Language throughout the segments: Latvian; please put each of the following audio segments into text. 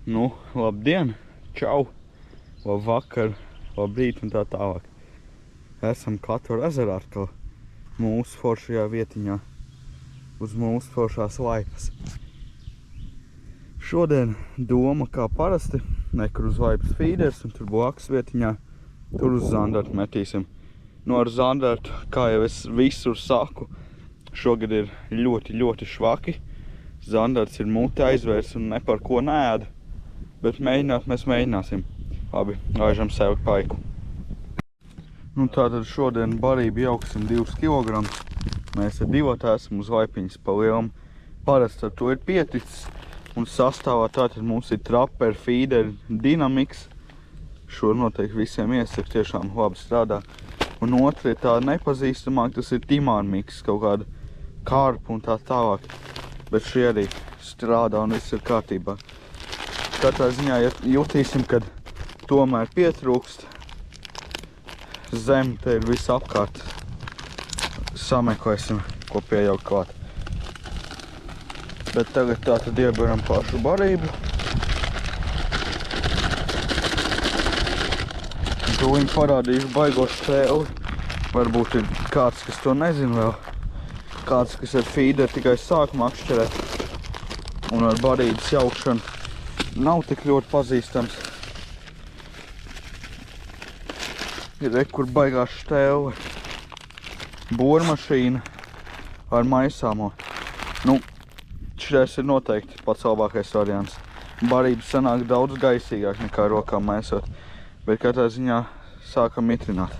Nu, labdien, čau, labvakar, labrīt un tā tālāk. Esam Klatvaru ezerā atkal mūsu foršajā vietiņā, uz mūsu foršās laipas. Šodien doma kā parasti, nekur uz laipas feeders un tur blakus vietiņā, tur uz zandartu metīsim. Nu ar zandartu, kā jau es visur saku, šogad ir ļoti švaki. Zandarts ir muti aizvērs un ne par ko neēda. Bet mēģināt mēs mēģināsim. Labi, laižam sev paiku. Nu tātad šodien barību jauksim 2 kg. Mēs ar divotā esam uz laipiņas pa lielam. Parasti ar to ir pieticis. Un sastāvā tātad mums ir Trapper, Feeder, Dynamix. Šo noteikti visiem iesaku, tiešām labi strādā. Un otra ir tā nepazīstamāk, tas ir Timāna Mix, kaut kāda karpa un tā tālāk. Bet šie arī strādā un viss ir kārtībā. Katrā ziņā, ja jutīsim, kad tomēr pietrūkst, zem te ir viss apkārt. Sameklēsim, ko pieaugt klāt. Bet tagad tātad ieberam pašu barību. Tūliņ parādīšu baigošu tēli. Varbūt ir kāds, kas to nezina vēl. Kāds, kas ar feeder tikai sāk makšķerēt. Un ar barības jaukšanu nav tik ļoti pazīstams. Ir kur baigās štēle. Bormašīna ar maisāmo. Nu, šitais ir noteikti pats labākais variants. Barības sanāk daudz gaisīgāk nekā rokām maisot. Bet katrā ziņā sākam mitrināt.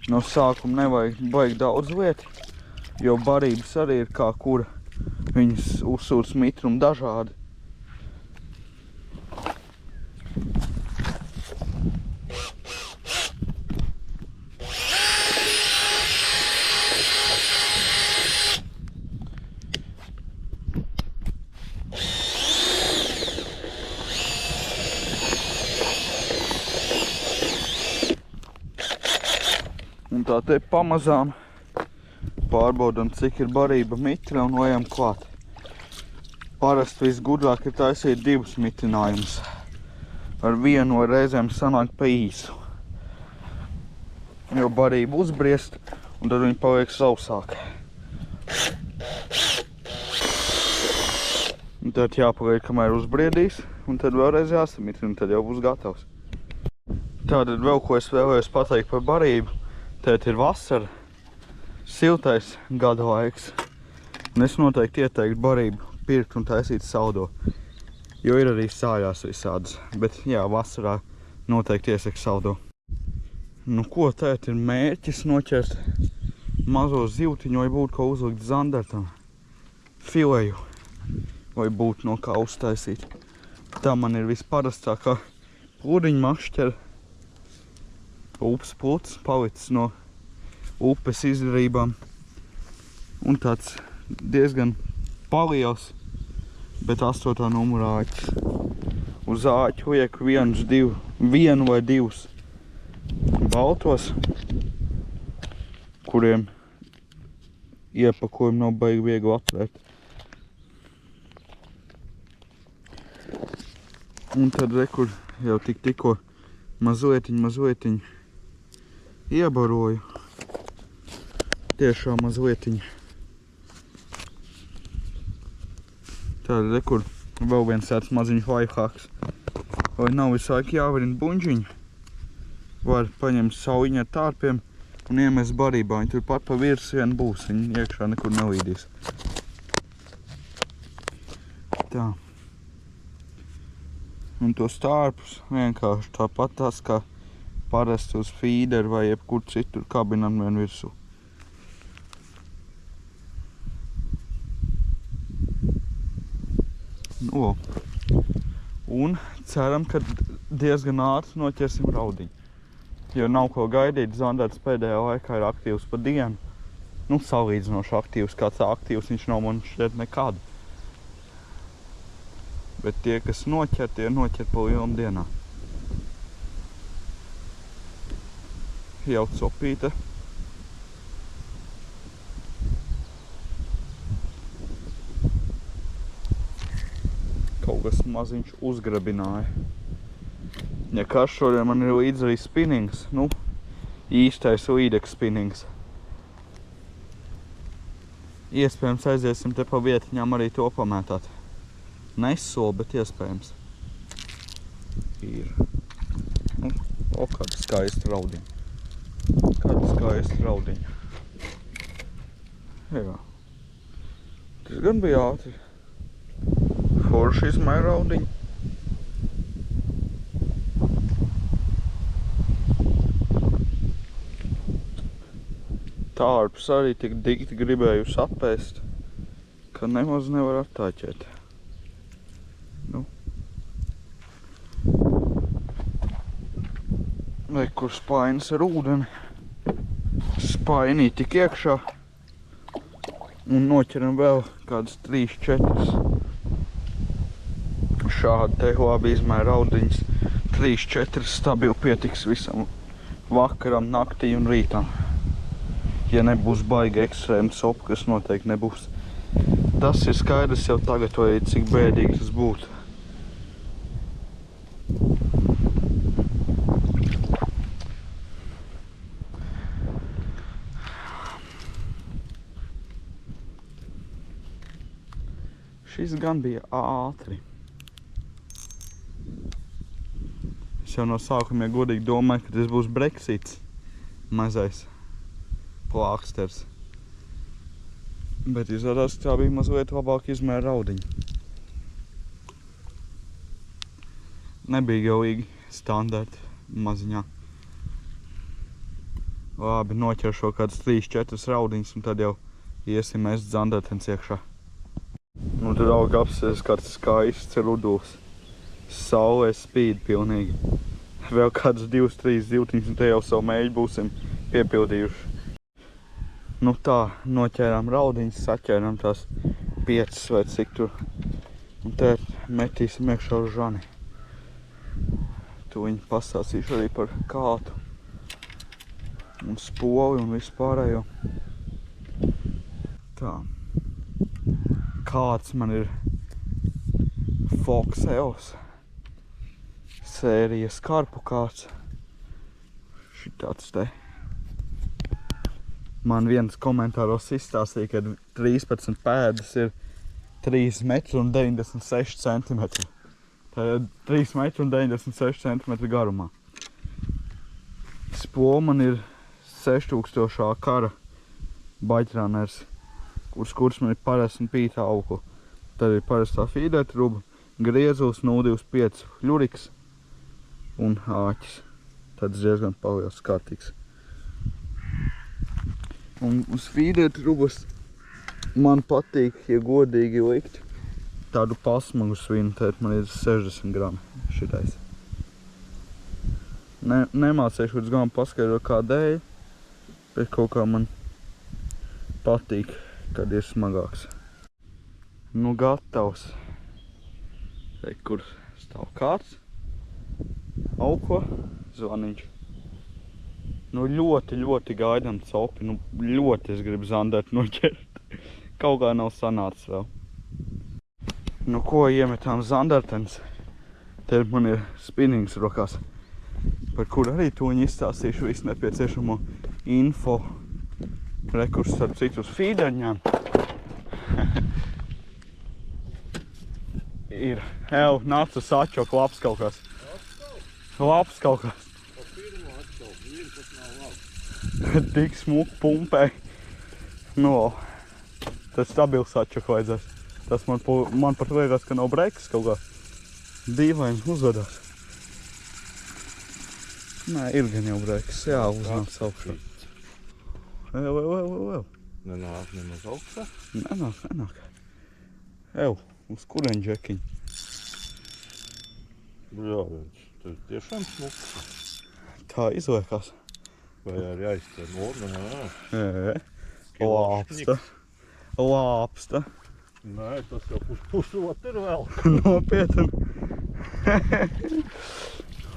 No sākuma nevajag baigt daudz lietu, jo barības arī ir kā kura. Viņas uzsūc mitrumu dažādi. Un tā te pamazām pārbaudam, cik ir barība mitra un ejam klāt. Parasti visgudrāk ir taisīt 2 mitrinājumus. Ar vienu reizēm sanāk pa īsu. Jo barība uzbriest un tad viņa paliek sausāk. Un tad jāpaliek, kamēr uzbriedīs un tad vēlreiz jāsamitrina, tad jau būs gatavs. Tātad vēl ko es vēlējos pateikt par barību. Tēt ir vasara. Siltais gada laiks, un es noteikti ieteiktu barību pirkt un taisīt saldo, jo ir arī sājās visādas, bet jā, vasarā noteikti iesaku saldo. Nu ko, tēt ir mērķis noķert mazo zivtiņu vai būtu ko uzlikt zandartam, fileju, vai būtu no kā uztaisīt. Tā man ir visparastākā plūdiņa makšķera, upes pluts palicis no upes izdarībām. Un tāds diezgan paliels, bet 8. numura āķis. Uz āķu liek vienu vai divus baltos, kuriem iepakojumi nav baigi viegli atvērt. Un tad rekur jau tikko mazlietiņ iebaroju. Tiešām mazlietiņ. Tāda rekur vēl viens tāds maziņš lifehacks. Lai nav visu laiku jāvarina buņģiņi, var paņemt saujiņu ar tārpiem un iemest barībā. Viņi turpat pa virsu vien būs, viņi iekšā nekur nelīdīs. Tā. Un tos tārpus vienkārši tāpat tas, kā parasti uz feeder vai jebkur citur kabinam vien virsū. Nu, un ceram, ka diezgan ātri noķersim raudiņu. Jo nav ko gaidīt, zandarts pēdējā laikā ir aktīvs pa dienu. Nu, salīdzinoši aktīvs, kāds aktīvs viņš nav man šķiet nekad. Bet tie, kas noķer, tie noķer pa lielam dienā. Jau copīte. kas maziņš uzgrabināja. Ja kas šodien man ir līdz arī spinnings, nu, īstais līdeks spinnings. Iespējams aiziesim te pa vietiņām arī to pamētāt. Nesoli, bet iespējams. Ir. Nu, o, kāda skaista raudiņa. Kāda skaista raudiņa. Jā. Tas gan bija ātri. Forši izmēja raudiņu. Tārps arī tik dikti gribējusi apēst, ka nemaz nevar attāķēt. Nu. Vai kur spainis ar ūdeni. Spainī tik iekšā. Un noķeram vēl kādas 3-4. Šādi te labi izmēra raudiņas. 3-4 stabili pietiks visam vakaram, naktī un rītam. Ja nebūs baigi ekstrēma sopa, kas noteikti nebūs. Tas ir skaidrs jau tagad, vai cik bēdīgi tas būtu. Šis gan bija ātri. Es jau no sākuma godīgi domāju, ka tas būs Brexits. Mazais plāksters. Bet izrādās, ka tā bija mazliet labāk izmēra raudiņa. Nebija galīgi standarti maziņā. Labi, noķeršu kāds 3-4 raudiņas un tad jau iesim mēs zandartens iekšā. Nu, tad auga apsies kāds skaists ruduls. Saulē spīd pilnīgi. Vēl kāds 2-3 zivtiņas un te jau savu mēģi būsim piepildījuši. Nu tā, noķērām raudiņas, saķērām tās 5 vai cik tur. Un te metīsim iekšā uz žani. Tu viņi pastāstīšu arī par kātu. Un spoli un vispārējo. Tā. Kāds man ir Fox EOS sērijas karpu kāds. Šitāds te. Man viens komentāros izstāstīja, ka 13 pēdas ir 3 metri un 96 centimetri. Tā ir 3 metri un 96 centimetri garumā. Spola man ir 6000 kara baļķrāners, kurs man ir parasti un pīta auklu. Tad ir parastā fīdētruba, griezulis 025 ļuriks un āķis. Tāds diezgan paliels kārtīgs. Un uz fīdētrubas man patīk, ja godīgi likt tādu pasmagu svinu, tad man ir 60 grami šitais. Nemācēšu līdz galam paskaidrot kādēļ, bet kaut kā man patīk, kad ir smagāks. Nu, gatavs. Te, kur stāv kāds. Auko zvaniņš. Nu, ļoti gaidām copi. Nu, ļoti es gribu zandartu noķert. Kaut kā nav sanācis vēl. Nu, ko iemetām zandartens. Te man ir spinnings rokās, par kur arī toņi izstāstīšu visu nepieciešamo info. Rekurs starp citus fīdeņām. Ir. Ev, nāc uz sačoku, labs kaut kas. Labs kaut kas. Pa pirmo atšauku, vien pat nav labs. Tik smuki pumpē. No, tas stabils sačoku vajadzēs. Tas man pat liekas, ka nav breikas kaut kā. Dīvaini uzvedās. Nē, ir gan jau breikas. Jā, uznāc augšā. Ev. Nenāk nemaz augšā? Nenāk. Ev, uz kurien džekiņi? Jā, viens. Tas tiešām smuks. Tā izliekās. Vai arī aiztver nodu? Nē. Lāpsta. Nē, tas jau pusotru ir vēl. Nopietni.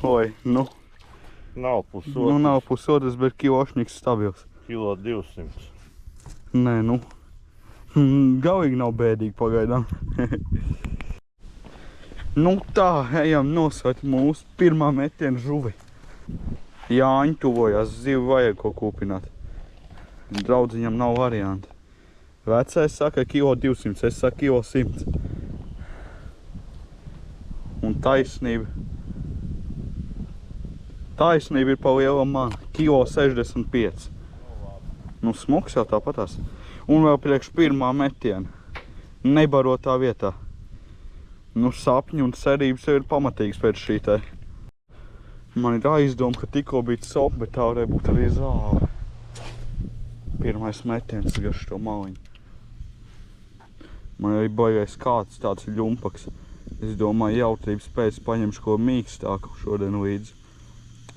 Oi, nu. Nav pusotru. Nu, nav pusotras, bet kilošņiks stabils. Kilo 200. Nē, nu. Galīgi nav bēdīgi pagaidām. Nu tā, ejam nosēt mūsu pirmā metiena žuvi. Jāņi tuvojās, zivi vajag ko kūpināt. Draudziņam nav varianti. Vecais saka kilo 200, es saku kilo 100. Un taisnība. Taisnība ir pa lielam man. Kilo 65. Nu smuks jau tāpatās. Un vēl priekš pirmā metiena. Nebarotā vietā. Nu sapņi un cerības jau ir pamatīgs pēc šī te. Man ir aizdoma, ka tikko bija sopa, bet tā varēja būt arī zāle. Pirmais metiens garš to maliņu. Man arī baigais kāds tāds ļumpaks. Es domāju, jautrības pēc paņemšu ko mīkstāku šodien līdzi.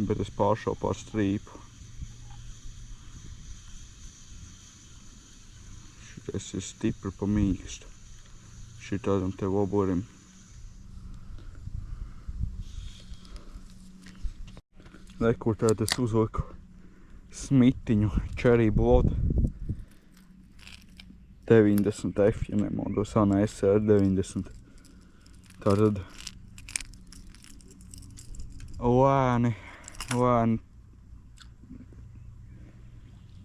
Bet es pāršau pār strīpu. Šitais ir stipri pa mīkstu. Šitādam te voborim. Rekur tātad es uzliku smitiņu Cherry Blood 90F, ja nemaldos, SR 90. Tātad lēni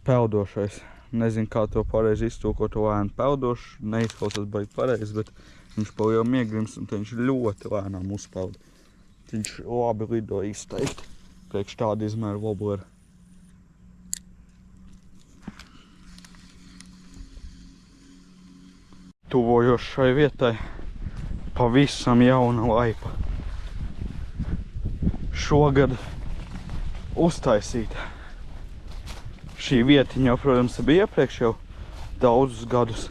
peldošais. Nezinu, kā to pareizi iztulkot, lēni peldošs, neizklausās baigi pareizi, bet viņš pa lielu iegrims un viņš ļoti lēnām uzpelda. Viņš labi lido izteikti. Priekš tādu izmēru wobbleri. Tuvojos šai vietai pavisam jauna laipa. Šogad uztaisīta. Šī vietiņa jau, protams, bija iepriekš jau daudzus gadus,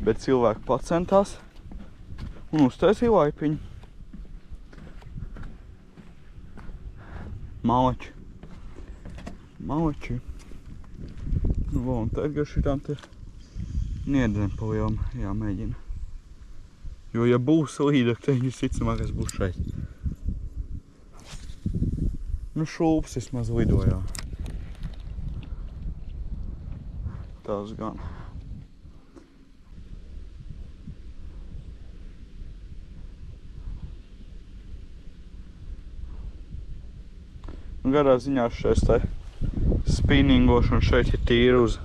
bet cilvēki pacentās un uztaisīja laipiņu. Malači. Nu, un tagad šitām te niedrēm pa lielam jāmēģina. Jo, ja būs līdakteņi, visticamākais būs šeit. Nu, šulps vismaz lidojā. Tas gan. Garā ziņā šeit te spinningošana šeit ir tīri uz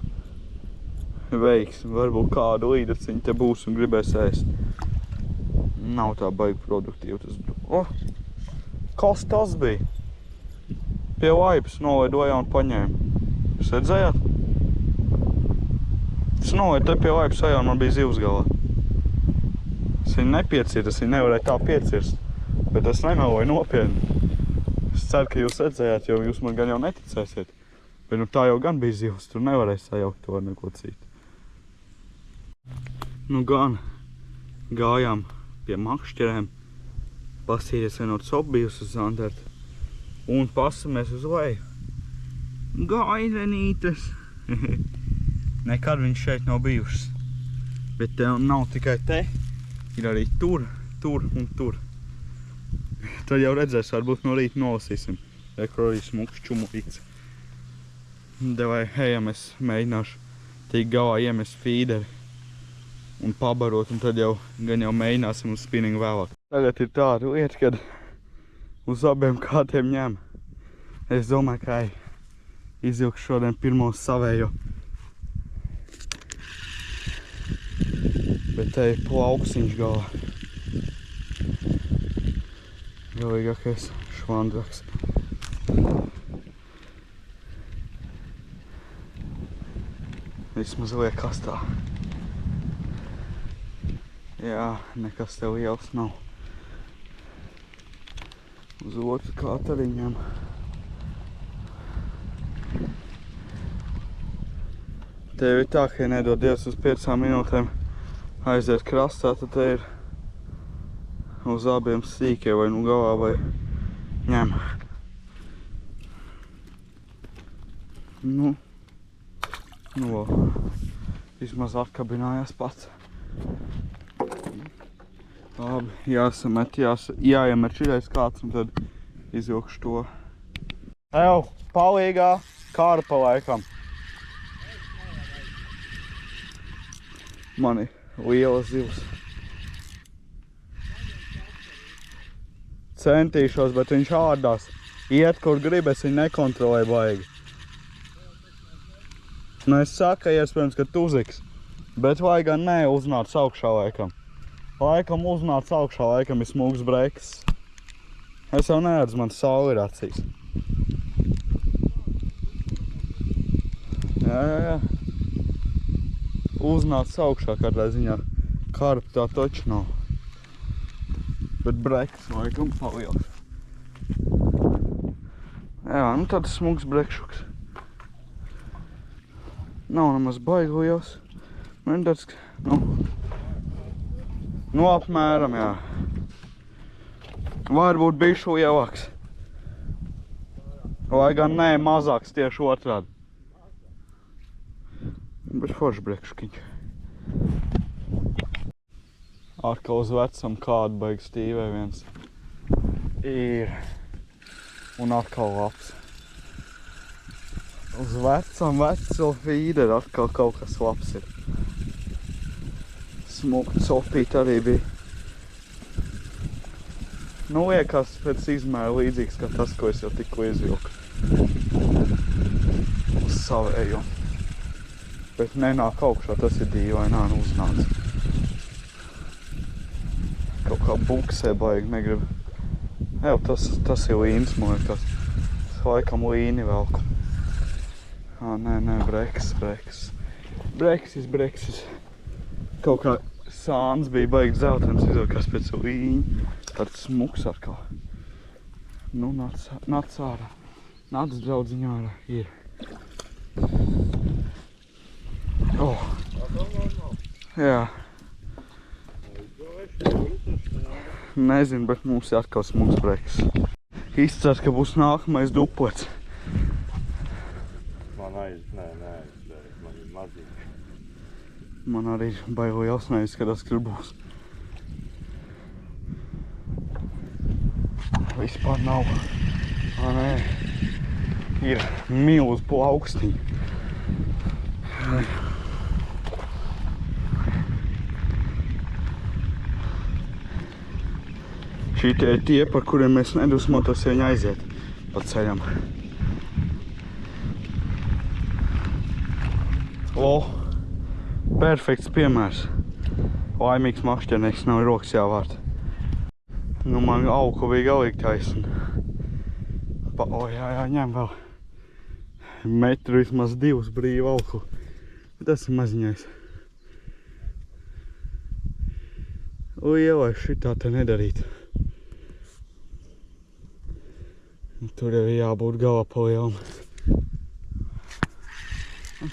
veiksmi. Varbūt kādu līdaciņu te būs un gribēs ēst. Nav tā baigi produktīvi tas. Kas tas bija? Pie laipas nolaidoja un paņēma. Jūs redzējāt? Es nolaidu te pie laipas ejā un man bija zivs galā. Es viņu nepiecirtu, es viņu nevarēju tā piecirst. Bet es nemeloju nopietni. Es ceru, ka jūs redzējāt, jo jūs man gan jau neticēsiet. Bet nu tā jau gan bija zivs, tur nevarēja sajaukt to ar neko citu. Nu gan gājām pie makšķerēm, pasīties vienot sobijus uz Zandertu un pasamies uz leju. Gaidenītes! Nekad viņš šeit nav bijušas. Bet te nav tikai te, ir arī tur un tur. Tad jau redzēs, varbūt no rīta nolasīsim. Rekur arī smuks čumurīts. Devai, ejam, es mēģināšu tik galā iemest fīderi un pabarot, un tad jau gan jau mēģināsim uz spinningu vēlāk. Tagad ir tāda lieta, kad uz abiem kātiem ņem. Es domāju, ka izvilkšu šodien pirmo savējo. Bet te ir plauksiņš galā. Galīgākais švandraks. Vismaz liekas tā. Jā, nekas te liels nav. Uz otru kātariņam. Tev ir tā, ka ja nedod Dievs uz 5 minūtēm aiziet krastā, tad te ir uz abiem sīkie vai nu galā vai ņem. Nu, vismaz atkabinājās pats. Labi, jāsamet, jāiemet šitais kāds un tad izvilkšu to. Ev, palīgā, kārpa laikam. Mani liela zivs. Centīšos, bet viņš ārdās. Iet, kur grib, es viņu nekontrolēju baigi. Nu, es saku, iespējams, ka tuziks. Bet vai gan ne, uznāc augšā laikam. Laikam uznāc augšā, laikam ir smūgs brekss. Es jau neredzu, man saule ir acīs. Jā. Uznāc augšā kādā ziņā. Karpi tā taču nav. Bet brekss laikam paliels. Jā, nu tāds smūgs brekšuks. Nav nemaz baigi liels. Nu, tāds, nu apmēram, jā. Varbūt bišķi lielāks. Lai gan nē, mazāks tieši otrādi. Bet forši brekšukiņš. Atkal uz vecam kādu baigi stīvē viens. Ir. Un atkal labs. Uz vecam veco fīderu atkal kaut kas labs ir. Smukts opīt arī bija. Nu, liekas pēc izmēra līdzīgs kā tas, ko es jau tikko izvilku. Uz savējo. Bet nenāk augšā, tas ir dīvaini, nu uznāc. Kaut kā buksē baigi negribu. Jā, tas ir līnis, man liekas. Es laikam līni velku. Nē, breksis. Kaut kā sāns bija baigi dzeltens, izvilkās pēc līņa. Tāds smuks atkal. Nu, nāc ārā. Nāc draudziņā ārā. Ir. Oh. Jā. Nezinu, bet mums ir atkal smuks breksis. Izcers, ka būs nākamais duplets. Man ir maziņš. Man arī baigi liels neizskatās, kur būs. Vispār nav. Nē. Ir milz plaukstiņi. Šitie ir tie, par kuriem mēs nedusmotos, ja viņi aiziet pa ceļam. Perfekts piemērs. Laimīgs makšķernieks, nav rokas jāvārt. Nu, man auku bija galīgi taisni. Jā, ņem vēl. Metru vismaz 2 brīvu auku. Tas ir maziņais. Lielai šitā te nedarīt. Tur jau jābūt galā pa lielam.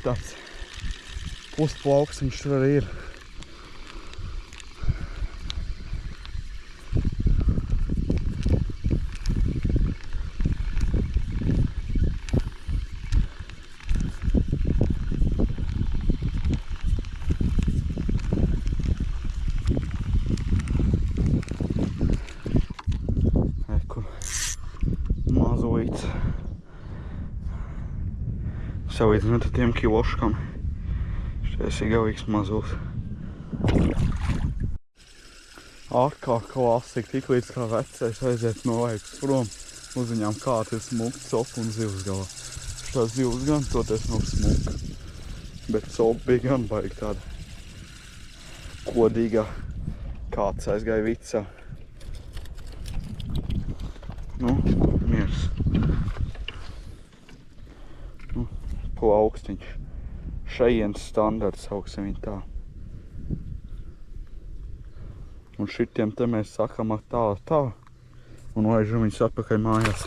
Tāds pusplaukstiņš tur arī ir. Mazulīts. Salīdzinot ar tiem kiloškam. Šitais ir galīgs mazuls. Atkal klasika, tik līdz kā vecais aiziet no laikas prom. Uz viņām kāds ir smukts, sopa un zivs galā. Šitās zivs gan toties nav smuka. Bet sopa bija gan baigi tāda kodīgā. Kāds aizgāja vicā. Nu, miers. Plaukstiņš. Šajienas standarts, sauksim viņu tā. Un šitiem te mēs sakam tā. Un laižam viņus atpakaļ mājās.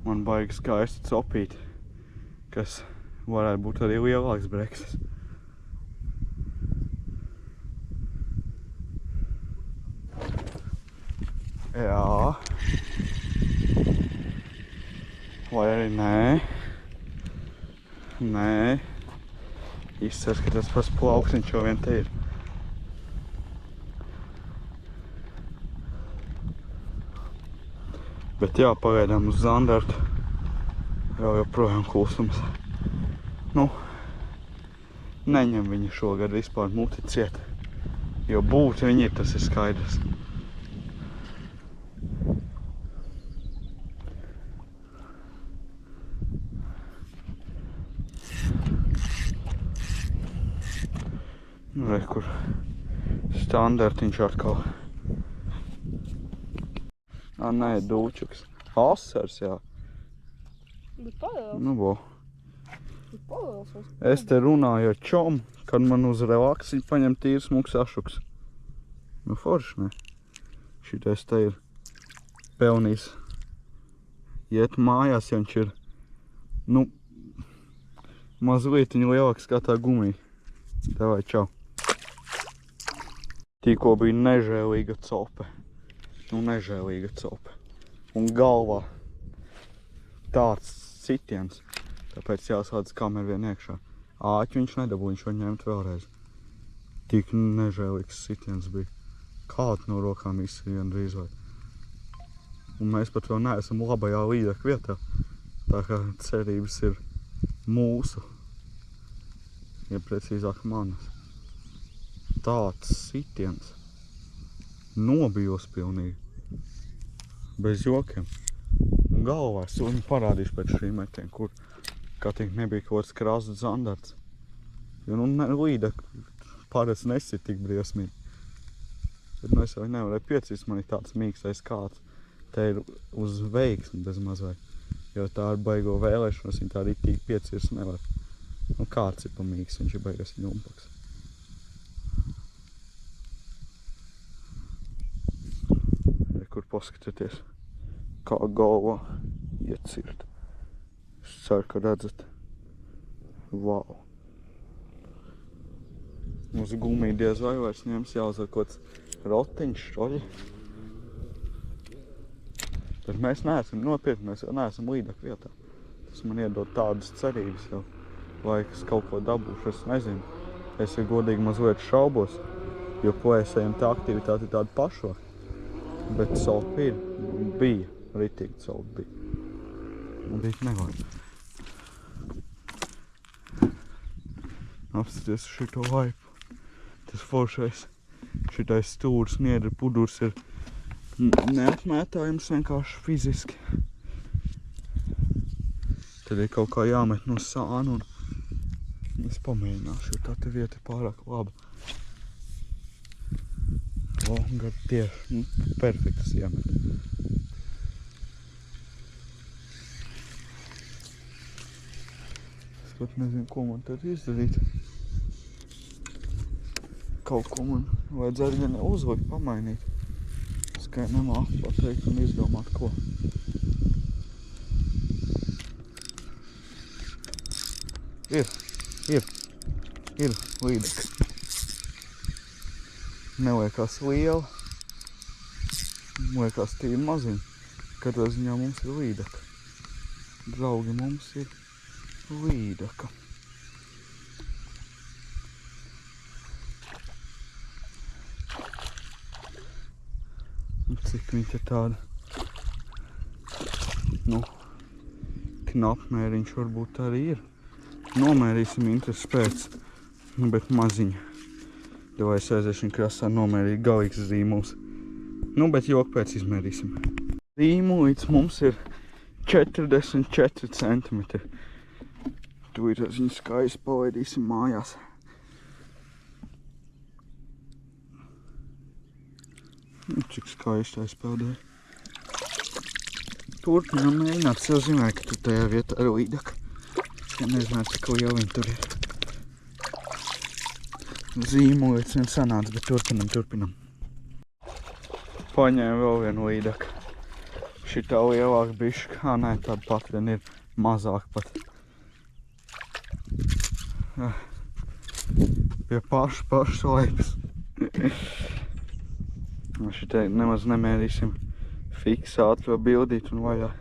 Man baigi skaisti copīt, kas varētu būt arī lielāks breksis. Jā. Vai arī nē. Nē. Izcers, ka tas pats plaukstiņš jau vien te ir. Bet jā, pagaidām uz zandartu. Joprojām klusums. Nu, neņem viņu šogad vispār muti ciet. Jo būt viņi ir, tas ir skaidrs. Nu, re, kur standartiņš atkal. Nē, dūčuks. Asars, jā. Bet paliels. Nu, bo. Bet paliels. Es te runāju ar čom, kad man uz relaksiņu paņem tīrs mūks ašuks. Nu, forši, ne? Šitais te ir pelnījis. Iet mājās, ja viņš ir, nu, mazlietiņu lielāks kā tā gumija. Davai, čau. Tikko bija nežēlīga cope. Nu, nežēlīga cope. Un galvā tāds sitiens. Tāpēc jāslēdz kameru vien iekšā. Āķi viņš nedabū, viņš var ņemt vēlreiz. Tik nežēlīgs sitiens bija. Kāds no rokām izsīja drīz vai. Un mēs pat vēl neesam labajā līdeka vietā. Tā kā cerības ir mūsu. Ja precīzāk manas. Tāds sitiens. Nobijos pilnīgi. Bez jokiem. Un galvā es viņu parādīšu pēc šī metiena, kur kā tik nebija kaut kāds krāsas zandarts. Jo nu līdeka pārēc nesit tik briesmīgi. Bet nu es jau nevarēju piecīst, man ir tāds mīkstais kāds. Te ir uz veiksmi bez mazvai. Jo tā ar baigo vēlēšanos viņa tā ritīgi piecīrs nevar. Nu kāds ir pa mīks, viņš ir baigas ņumpaks. Kur paskatieties, kā galvā iecirt. Es ceru, ka redzat. Vau. Uz gumiju diez vai vairs ņems jāuzvar kaut kāds rotiņš, šoļi. Bet mēs neesam nopietni, mēs vēl neesam līdeka vietā. Tas man iedod tādas cerības jau, lai es kaut ko dabūšu, es nezinu. Es ir godīgi mazliet šaubos, jo plēsējuma aktivitāte ir tāda pašvaka. Bet sopa ir, bija, ritīgi sopa bija. Un bija nevajag. Apskaties šito vaipu. Tas foršais, šitais stūrs, niedra pudurs ir neapmētājums vienkārši fiziski. Tad ir kaut kā jāmet no sāna un es pamēģināšu, jo tā te vieta ir pārāk laba. O, gar tieši, perfektas iemet. Es pat nezinu, ko man tad izdarīt. Kaut ko man vajadzētu gan uzlikt, pamainīt. Es kā nemāku pateikt un izdomāt, ko. Ir līdeka. Neliekās liela, liekas tīri maziņa. Katrā ziņā mums ir līdeka. Draugi, mums ir līdeka. Un cik viņa te tāda, nu, knapmēriņš varbūt arī ir. Nomērīsim intereses pēc, bet maziņa. Vai es aiziešu krasā nomērīt galīgs zīmuls. Nu, bet joku pēc izmērīsim. Zīmulīts mums ir 44 centimetri. Tūlīt viņu skaisti palaidīsim mājās. Cik skaisti aizpeldēja. Turpinām mēģināt, sev zināju, ka tu tajā vietā ir līdeka. Es nezināju, cik liela viņa tur ir. Zīmulīts vien sanāca, bet turpinam. Paņēmu vēl vienu līdeku. Šitā lielāka bišķi. Nē, tāda pat vien ir mazāk pat. Pie pašas laipas. Šitai nemaz nemērīsim fiksāt vēl bildīt un vajā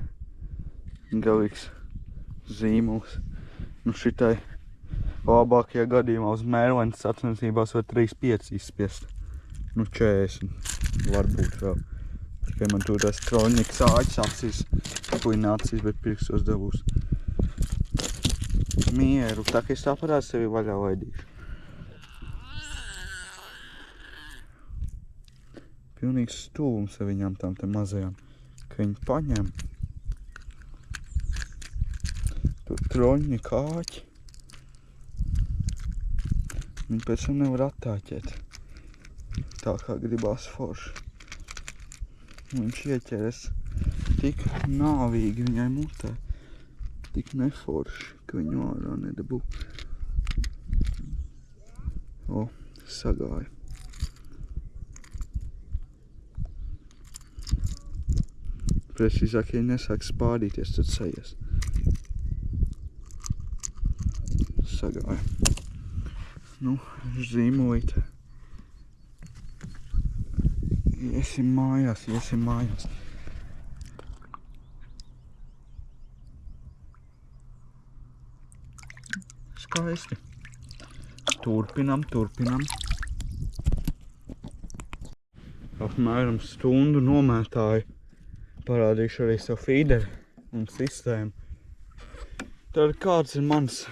galīgs zīmuls. Nu šitai labākajā gadījumā uz mērlenes sacensībās var 3,5 izspiest. Nu 40 varbūt vēl. Tikai man tur tas troņiks āķis acīs, kuļinācijas, bet pirkstos dabūs. Mieru, tā kā es tā parādu sevi vaļā laidīšu. pilnīgs stūvums ar viņām tām te mazajām, ka viņi paņem. Tur troņi, kāķi. Viņi pēc tam nevar attāķēt. Tā kā gribās forši. Viņš ieķeras tik nāvīgi viņai mutē. Tik neforši, ka viņu ārā nedabū. O, sagāja. Precīzāk, ja nesāk spādīties, tad sajies. Sagāja. Nu, zīmolīt. Iesim mājās. Skaisti. Turpinam. Apmēram stundu nomētāju. Parādīšu arī savu feederi un sistēmu. Tad kāds ir mans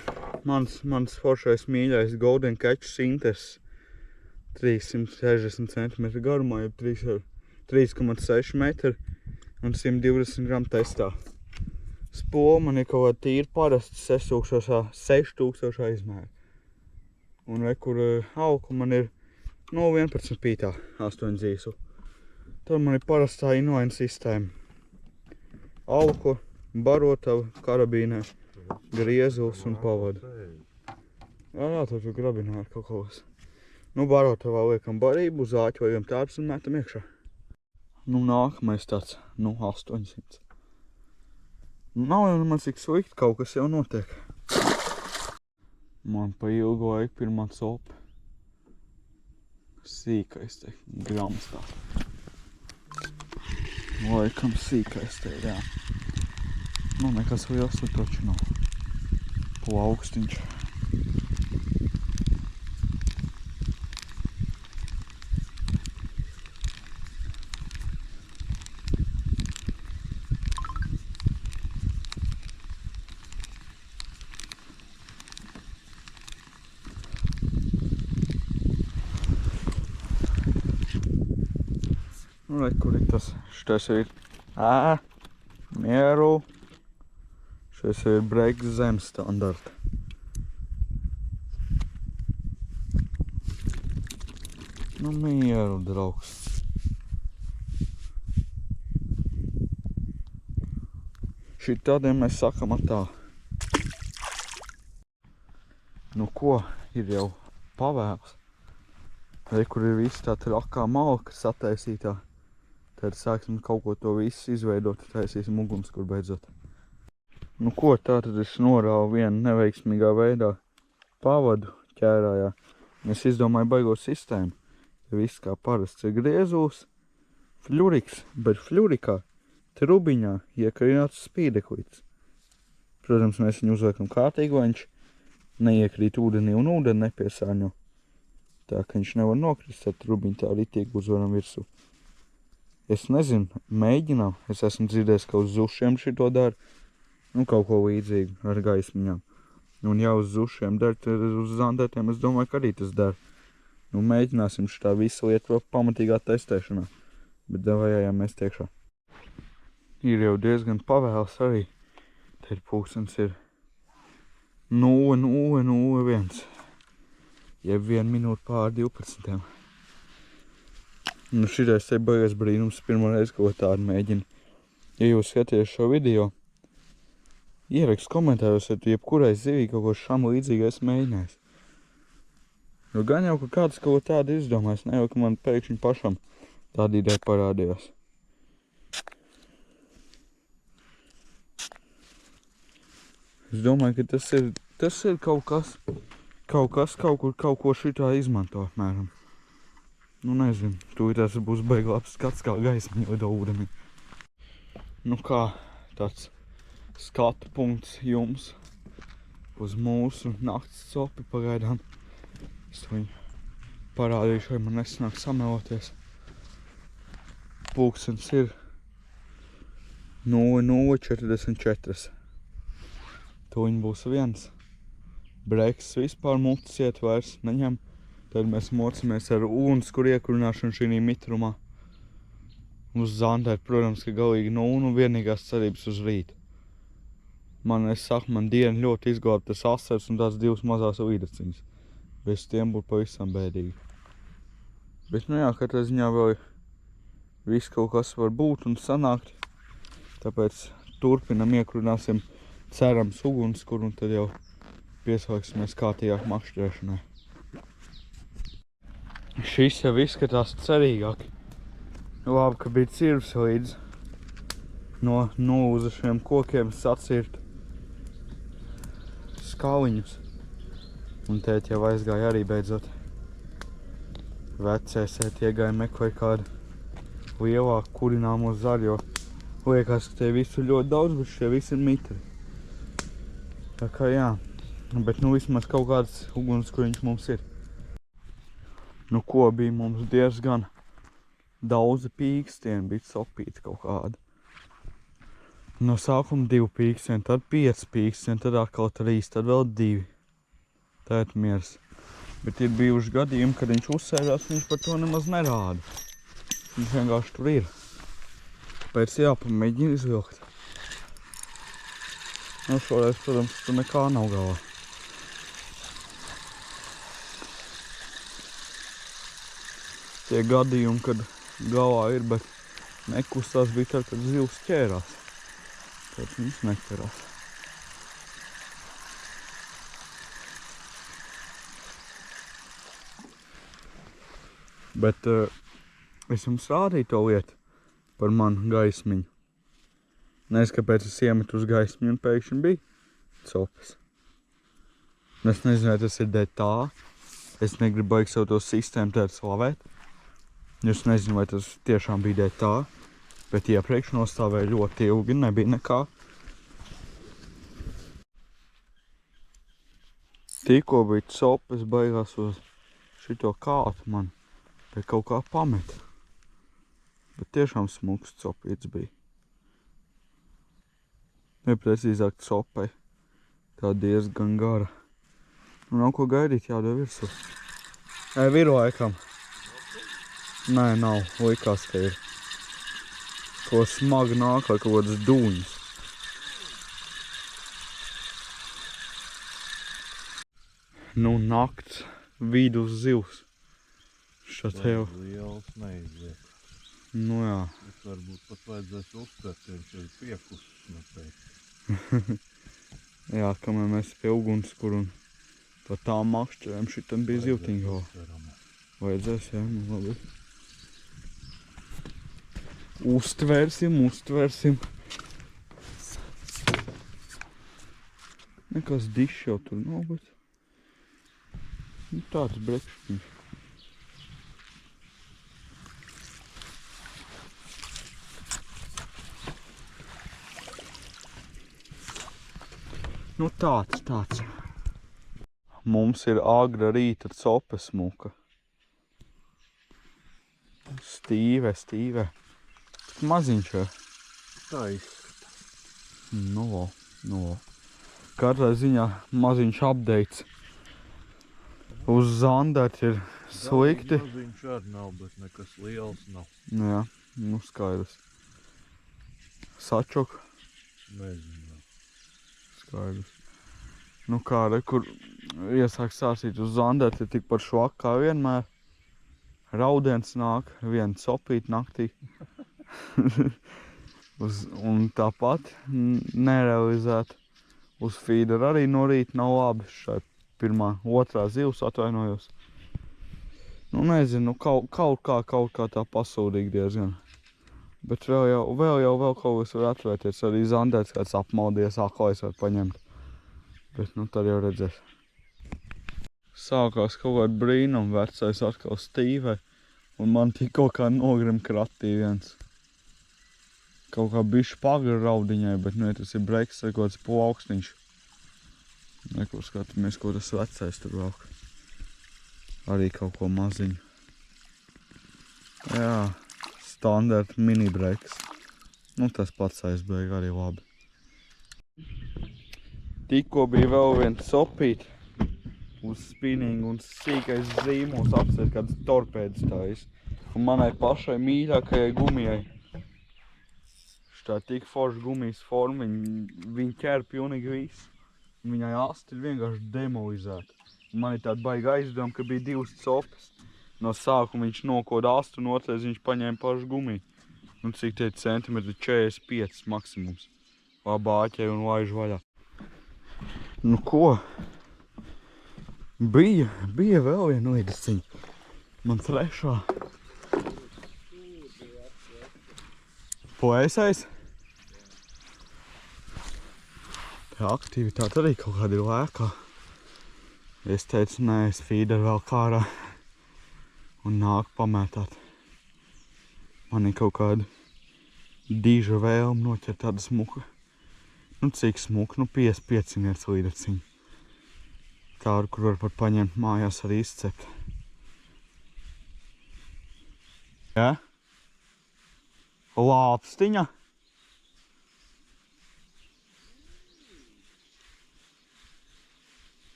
foršais mīļais Golden Catch Sinters 360 cm garumā, jeb 3,6 metri un 120 gramu testā. Spola man ir kaut kāda tīra parasta 6000 izmēra. Un kur auku man ir 11 pītā 8 dzīsu. Tad man ir parastā inline sistēma. Auku, barotava, karabīnē, griezuls un pavada. Jā, tur grabinā ar kaut kaut. Nu, barotavā liekam barību, uz āķi vai tārps un metam iekšā. Nu, nākamais tāds, 800. Nav jau nemaz cik slikti, kaut kas jau notiek. Man pa ilgu laiku pirmā copa. Sīkais te, grams tā. Laikam sīkais te, jā. Nu, nekas liels tur taču nav. Plaukstiņš. Nu, lai, kur ir tas? Šitais ir mieru. Šitais ir breiks zem standarta. Nu, mieru, draugs. Šitādiem mēs sakam tā. Nu, ko? Ir jau pavēls. Vai, kur ir viss tā trakā malka sataisītā. Tad sāksim kaut ko to visu izveidot, taisīsim uguns, kur beidzot. Nu ko, tātad es norāvu vienu neveiksmīgā veidā pavadu ķērājā. Es izdomāju baigo sistēmu. Te viss kā parasts ir griezuls, fļuriks, bet fļurikā trubiņā iekarināts spīdeklīts. Protams, mēs viņu uzliekam kārtīgi, lai viņš neiekrīt ūdenī un ūdeni nepiesārņo. Tā, ka viņš nevar nokrist, tad trubiņu tā ritīgi uzvaram virsū. Es nezinu, mēģinām. Es esmu dzirdējis, ka uz zušiem šito dara. Nu, kaut ko līdzīgu ar gaismiņām. Un ja uz zušiem dara, tad uz zandētiem es domāju, ka arī tas dara. Nu, mēģināsim šitā visu lietu vēl pamatīgā testēšanā. Bet davajājām mēs tiekšā. Ir jau diezgan pavēls arī. Te ir pulkstens ir 0,001. Jeb 1 minūte pār 12. Nu, šitais te baigas brīnums, pirmo reizi kaut tādu mēģinu. Ja jūs skaties šo video, ierakst komentāros, ja tu jebkurai zivī kaut ko šam līdzīgi esi mēģinājis. Jo gan jau, ka kāds kaut tādu izdomājis, ne jau, ka man pēkšņi pašam tāda ideja parādījās. Es domāju, ka tas ir kaut kas, kaut ko šitā izmanto, apmēram. Nu, nezinu, tūlītās būs baigi labs skats, kā gaismiņa lido ūdenī. Nu kā, tāds skatu punkts jums uz mūsu nakts copi pagaidām. Es to viņu parādīšu, vai man nesanāk sameloties. Pulkstens ir 0,044. Tūliņ būs 1. Breiks vispār multis iet vairs neņem. Tad mēs mocamies ar uguns, kur iekurināšanu šī mitrumā. Uz Zandēru, protams, ka galīgi un vienīgās cerības uz rītu. Es saku, man diena ļoti izglāb tas asars un tās 2 mazās vīdaciņas. Bez tiem būtu pavisam bēdīgi. Bet, jā, katrā ziņā vēl viss kaut kas var būt un sanākt. Tāpēc turpinam iekurināsim cerams ugunskura un tad jau pieslēgsimies kārtījāk makšķerēšanai. Šis jau izskatās cerīgāk. Labi, ka bija cirvs līdz no nolūzušiem kokiem sacirt skaliņus. Un tēti jau aizgāja arī beidzot. Vecēsēt iegāja meklēt kādu lielāku kurināmo zaļu, jo liekas, ka tie visu ļoti daudz, bet šie visi ir mitri. Tā kā jā, bet vismaz kaut kāds ugunskuriņš mums ir. Ko bija mums diezgan daudzi pīkstieni, bija sopīti kaut kādi. No sākuma 2 pīkstieni, tad 5 pīkstieni, tad atkal 3, tad vēl 2. Tēt miers. Bet ir bijuši gadījumi, kad viņš uzsēdās, viņš par to nemaz nerāda. Viņš vienkārši tur ir. Pēc jāpamēģina izvilkt. Šoreiz, protams, tur nekā nav galā. Tie gadījumi, kad galā ir, bet nekustās, bija tad, kad zivs ķērās. Tad viņš neķerās. Bet es jums rādīju to lietu par manu gaismiņu. Nezinu, kāpēc es iemetu uz gaismiņu un pēkšņi bija copes. Es nezinu, vai tas ir dēļ tā. Es negribu baigt savu to sistēmu tādu slavēt. Es nezinu, vai tas tiešām bija dēļ tā. Bet iepriekš nostāvēja ļoti ilgi, nebija nekā. Tikko bija copes, beigās uz šito kātu man. Bet kaut kā pameta. Bet tiešām smuks copīts bija. Neprecīzāk copai. Tā diezgan gara. Nav ko gaidīt, jādod virsū. Ir laikam. Nē, nav. Likās, ka ir. Ko smagi nāk, kā kaut kādas dūņas. Nakts vidus zivs. Šat jau. Liels neiziet. Jā. Es varbūt pat vajadzēs uztvert, ja viņš ir piekusts noteikti. Jā, kamēr mēs pie ugunskura un pa tām makšķerēm šitam bija zivtiņa galā. Vajadzēs, jā, labi. Uztvērsim. Nekas dišs jau tur nav, bet tāds brekšķiņš. Tāds. Mums ir agra rīta cope smuka. Stīve. Maziņš jau. Tā izskatās. No. Katrā ziņā maziņš updates. Uz Zandērt ir slikti. Maziņš arī nav, bet nekas liels nav. Jā, skaidrs. Sačok. Nezinu. Skaidrs. Kur iesāk sāsīt uz Zandērt ir tik par švak kā vienmēr. Raudiens nāk, viena copīt naktī. Un tāpat nerealizēt. Uz feeder arī no rīta nav labi. Šai otrā zivs atvainojos. Nezinu, kaut kā tā pasūdīgi diezgan. Bet vēl kaut kas var atvērties. Arī Zandērs kāds apmaldies, aklais var paņemt. Bet tad jau redzēs. Sākās kaut kāda brīnuma, vecais atkal stīvē. Un man tikko kā nogrim kratī viens. Kaut kā bišķi pagra raudiņai, bet ja tas ir breks vai kaut kāds plaukstiņš. Neko skatāmies, ko tas vecais tur velk. Arī kaut ko maziņu. Jā, standart mini breks. Tas pats aizbēg arī labi. Tikko bija vēl viens sopīt uz spinningu un sīkais zīmos apsver kādas torpēdas tājas. Un manai pašai mīļākajai gumijai Šitā tik forša gumijas forma, viņa ķer pilnīgi visu. Viņai asti ir vienkārši demolizēta. Man ir tāda baiga aizdoma, ka bija 2 copes. No sākuma viņš nokoda astu un otrais viņš paņēma pašu gumiju. Nu, cik tie centimetri? 45 maksimums. Bāķei un laižu vaļā. Nu ko? Bija vēl viena lidiciņa. Man 3. Plēsais. Tā aktivitāte arī kaut kāda ir lēkā. Es teicu, nē, es feederu vēl kārā. Un nāk pamētāt. Man ir kaut kāda dīža vēlme noķert tādu smuku. Nu, cik smuku? Nu, 55 līdeciņu. Tādu, kur var pat paņemt mājās arī izcept. Ja? Lāpstiņa.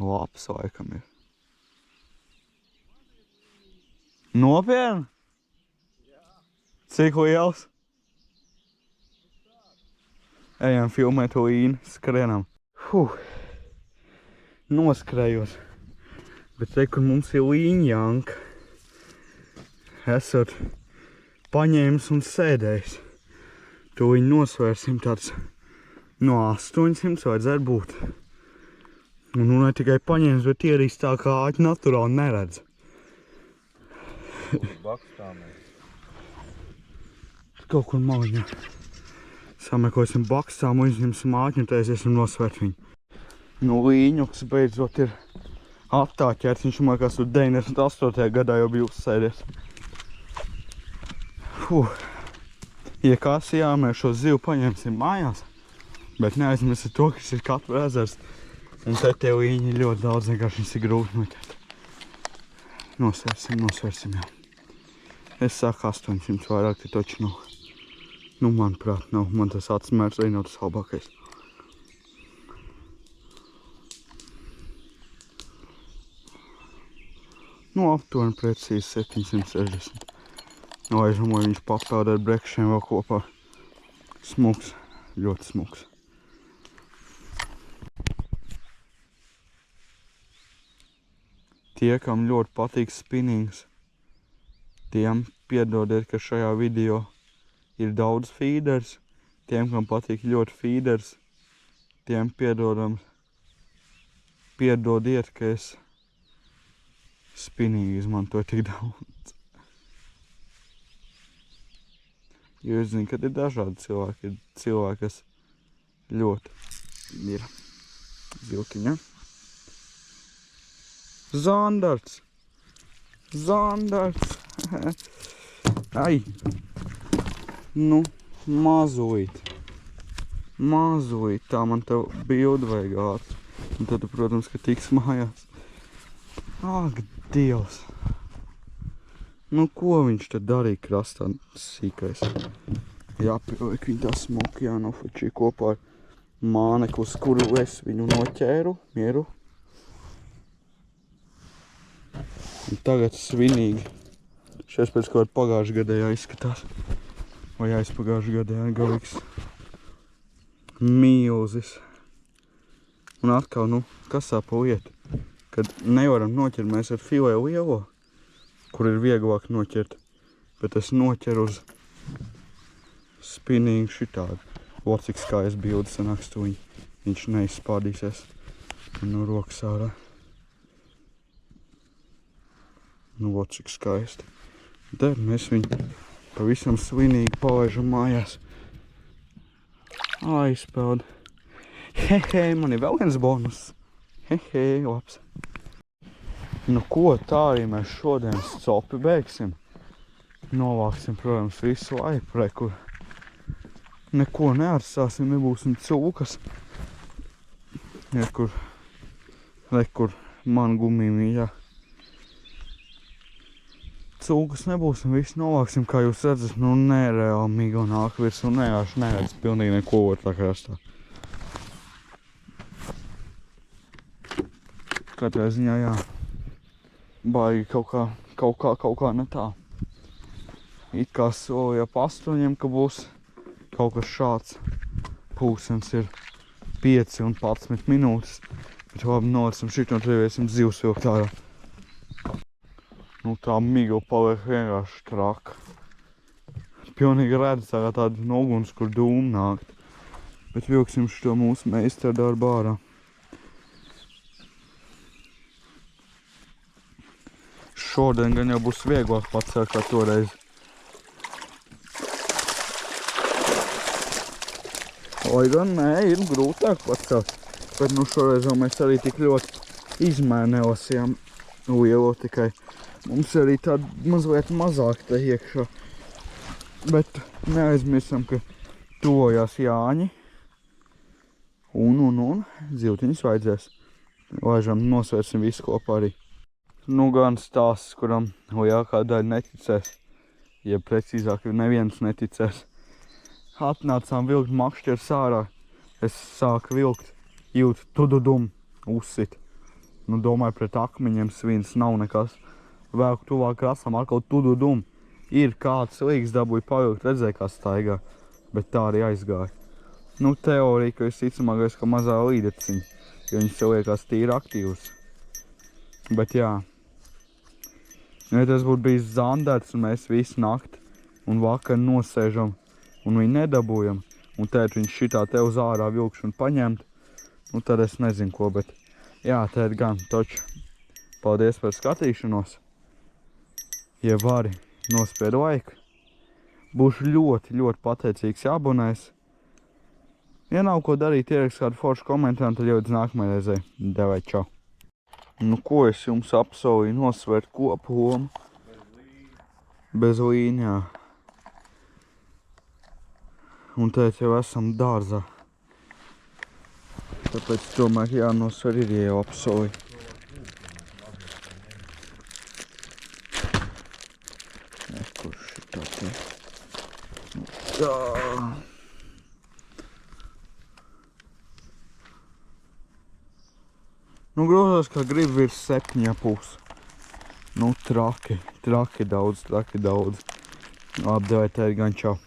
Labs laikam ir. Nopietni? Jā. Cik liels? Ejam filmēt līni, skrienam. Noskrējos. Bet te, kur mums ir līņjanka, esot paņēmis un sēdējis. To viņi nosvērsim tāds no 800 vajadzētu būt. Un nu ne tikai paņēmis, bet ierīs tā kā āķi naturāli neredz. Bakstāmēs. Kaut kur maliņā. Samekosim bakstāmu, izņemsim āķi un taisiesim nosvērt viņu. Nu, līņuks beidzot ir aptāķēts. Viņš man liekas, 98. gadā jau bija uzsēdies. Ja kas jā, mēs šo zivu paņemsim mājās, bet neaizmirsiet to, ka šis ir katru ezers. Un te tie līņi ir ļoti daudz, vienkārši viņas ir grūti noķert. Nosvērsim jau. Es saku 800 vairāk, te taču nav. Nu, manuprāt, nav. Man tas atsmērs arī nav tas labākais. Nu, aptuveni precīzi 760. Nu, es domāju, viņš papēlda ar brekšiem vēl kopā. Smuks, ļoti smuks. Tie, kam ļoti patīk spinnings, tiem piedodiet, ka šajā video ir daudz feeders. Tiem, kam patīk ļoti feeders, tiem piedodiet, ka es spinningu izmantoju tik daudz. Jo es zinu, ka ir dažādi cilvēki. Ir cilvēki, kas ļoti ir ziltiņa. Zandarts! Zandarts! Ai! Nu, mazulīt. Mazulīt. Tā man tev bildi vajag ātri. Un tad, protams, ka tiks mājās. Ak, Dievs! Nu, ko viņš tad darīja krastā sīkais? Jāpieliek viņu tā smuki, jānofočī kopā ar māneku, uz kuru es viņu noķēru, mieru. Un tagad svinīgi. Šies pēc kaut pagājušā gadējā izskatās. Vai aizpagājušā gadējā galīgs milzis. Un atkal, nu, kas sāpa lieta? Kad nevaram noķert mēs ar filē lielo, kur ir vieglāk noķert, bet es noķeru uz spinningu šitādu. Vot cik skaisti bildi sanāks tuņi. Viņš neizspādīsies no rokas ārā. Nu, vot cik skaisti. Tad mēs viņu pavisam svinīgi palaižam mājās. Aizpeld. Hehe, man ir vēl viens bonus. Hehe, labs. Nu ko, tā arī mēs šodien copi beigsim. Novāksim, protams, visu laiku, kur neko nearstāsim, nebūsim cūkas. Kur man gumīmī, Cūkas nebūsim, visu novāksim, kā jūs redzat, nu nereāli miga nāk virs un neredz pilnīgi neko otrā krastā. Katrā ziņā, jā, baigi kaut kā ne tā. It kā solīja pa 8, ka būs kaut kas šāds. Pūkstens ir 5 un 11 minūtes. Bet labi, nolicam šit un reviesim zivs vilkt ārā. Nu tā migla paliek vienkārši traka. Pilnīgi redz tagad tādu noguns, kur dūmu nākt. Bet vilksim šito mūsu meistara darbu ārā. Šodien gan jau būs vieglāk pacelt kā toreiz. Lai gan nē, ir grūtāk pacelt. Bet nu šoreiz jau mēs arī tik ļoti izmēri nelasījām lielo, tikai mums arī tāda mazliet mazāk te iekšā. Bet neaizmirsam, ka tuvojās Jāņi. Un zivtiņus vajadzēs. Laižam nosvērsim visu kopā arī. Nu gan stāsts, kuram lielākā daļa neticēs. Ja precīzāk, neviens neticēs. Atnācām vilkt makšķers ārā. Es sāku vilkt. Jūtu tududum, uzsit. Nu domāju, pret akmeņiem svins nav nekas. Vēlku tuvāk krasam atkal tududum. Ir kāds līgs dabūja pavilkt, redzēja, kā staigā. Bet tā arī aizgāja. Nu teorija, ka visticamākais, ka mazā līdeciņa. Jo viņš sev liekas tīri aktīvs. Bet jā. Ja tas būtu bijis zandēts un mēs visu nakti un vakar nosēžam un viņu nedabūjam. Un tēt viņš šitā te uz ārā vilkšanu paņemt. Nu tad es nezinu ko, bet jā, tēt gan, toču. Paldies par skatīšanos. Ja vari, nospied laiku. Būšu ļoti, ļoti pateicīgs, ja abonēs. Ja nav ko darīt, ierakst kādu foršu komentāru, tad jau līdz nākamajai reizei. Devai, čau. Nu ko es jums apsolīju nosvērt kopu lomu? Bez līņa, jā. Un tēt jau esam dārzā. Tāpēc tomēr jānosver ir, ja jau apsolīju. Kur šitā te? Tā. Nu grozās, kā grib virs 7,5. Nu traki daudz. Labi, devai, tā ir gan čau.